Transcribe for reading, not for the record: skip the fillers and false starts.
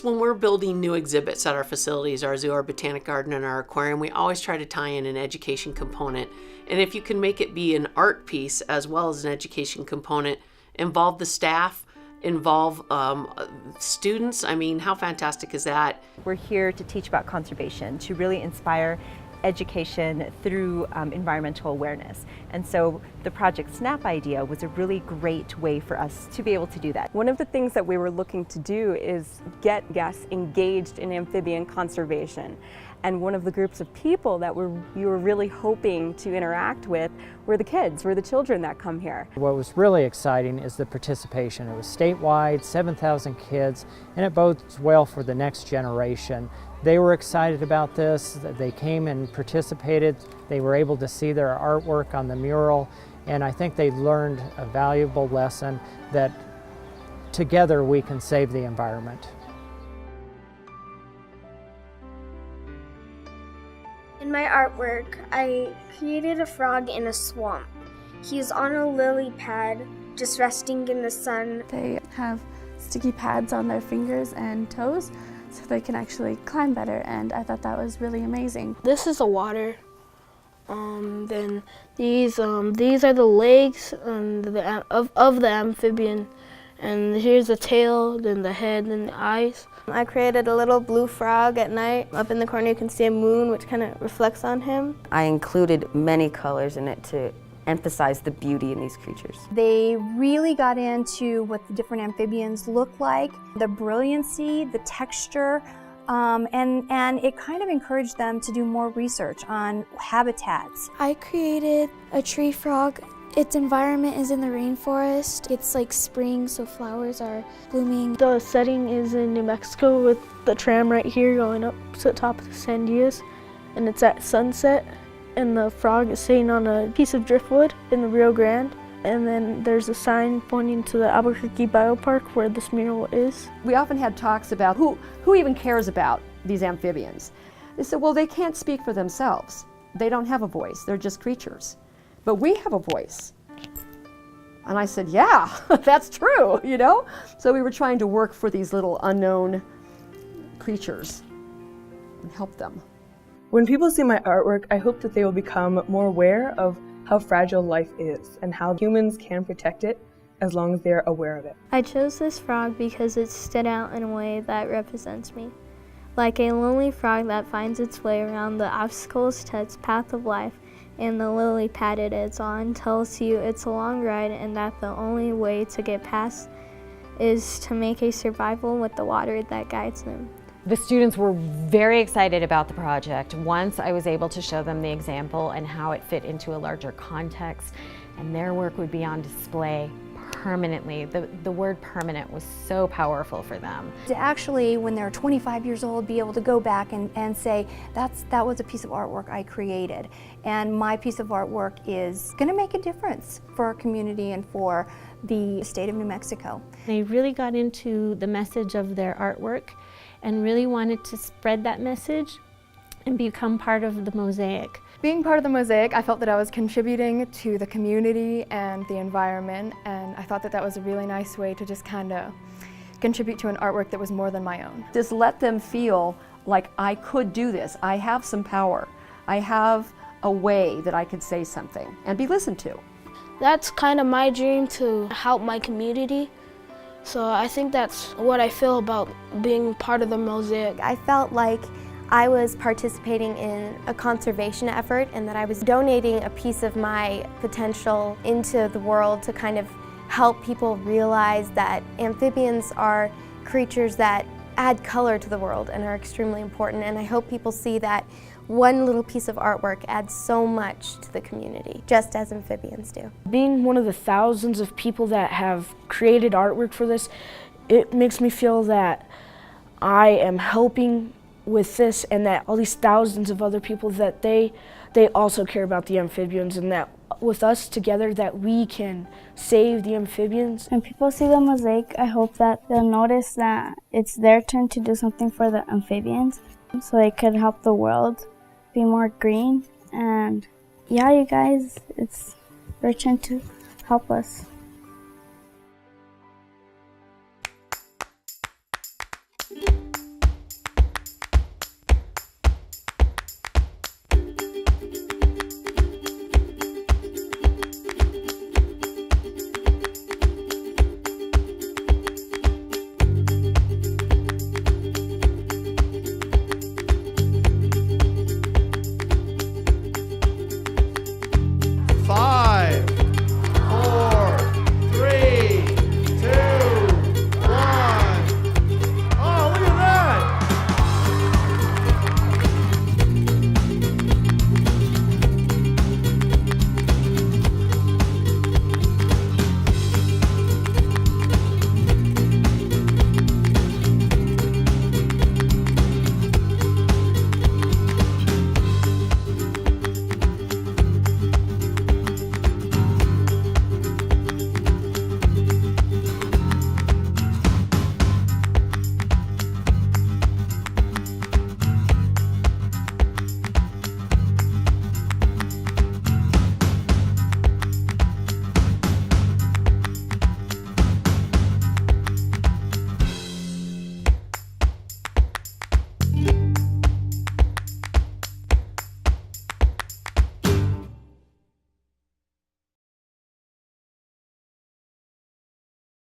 When we're building new exhibits at our facilities, our zoo, our botanic garden, and our aquarium, we always try to tie in an education component. And if you can make it be an art piece as well as an education component, involve the staff, involve students, I mean, how fantastic is that? We're here to teach about conservation, to really inspire education through environmental awareness. And so the Project SNAP idea was a really great way for us to be able to do that. One of the things that we were looking to do is get guests engaged in amphibian conservation. And one of the groups of people that we were really hoping to interact with were the kids, were the children that come here. What was really exciting is the participation. It was statewide, 7,000 kids, and it bodes well for the next generation. They were excited about this. They came and participated. They were able to see their artwork on the mural, and I think they learned a valuable lesson that together we can save the environment. In my artwork, I created a frog in a swamp. He's on a lily pad, just resting in the sun. They have sticky pads on their fingers and toes, so they can actually climb better, and I thought that was really amazing. This is the water. Then these are the legs of the amphibian, and here's the tail, then the head, then the eyes. I created a little blue frog at night. Up in the corner you can see a moon which kind of reflects on him. I included many colors in it to emphasize the beauty in these creatures. They really got into what the different amphibians look like, the brilliancy, the texture, and it kind of encouraged them to do more research on habitats. I created a tree frog. Its environment is in the rainforest. It's like spring, so flowers are blooming. The setting is in New Mexico with the tram right here going up to the top of the Sandias, and it's at sunset, and the frog is sitting on a piece of driftwood in the Rio Grande, and then there's a sign pointing to the Albuquerque Biopark where this mural is. We often had talks about who even cares about these amphibians. They said, well, they can't speak for themselves. They don't have a voice, they're just creatures. But we have a voice. And I said, yeah, that's true, you know? So we were trying to work for these little unknown creatures and help them. When people see my artwork, I hope that they will become more aware of how fragile life is and how humans can protect it as long as they're aware of it. I chose this frog because it stood out in a way that represents me. Like a lonely frog that finds its way around the obstacles to its path of life, and the lily pad it is on tells you it's a long ride and that the only way to get past is to make a survival with the water that guides them. The students were very excited about the project once I was able to show them the example and how it fit into a larger context, and their work would be on display permanently. The word permanent was so powerful for them. To actually, when they're 25 years old, be able to go back and say, that was a piece of artwork I created, and my piece of artwork is going to make a difference for our community and for the state of New Mexico. They really got into the message of their artwork and really wanted to spread that message and become part of the Mosaic. Being part of the Mosaic, I felt that I was contributing to the community and the environment, and I thought that that was a really nice way to just kind of contribute to an artwork that was more than my own. Just let them feel like I could do this. I have some power. I have a way that I could say something and be listened to. That's kind of my dream, to help my community. So I think that's what I feel about being part of the Mosaic. I felt like I was participating in a conservation effort and that I was donating a piece of my potential into the world to kind of help people realize that amphibians are creatures that add color to the world and are extremely important, and I hope people see that one little piece of artwork adds so much to the community, just as amphibians do. Being one of the thousands of people that have created artwork for this, it makes me feel that I am helping with this, and that all these thousands of other people, that they also care about the amphibians, and that with us together that we can save the amphibians. When people see the Mosaic, I hope that they'll notice that it's their turn to do something for the amphibians so they could help the world be more green. And yeah, you guys, it's your turn to help us.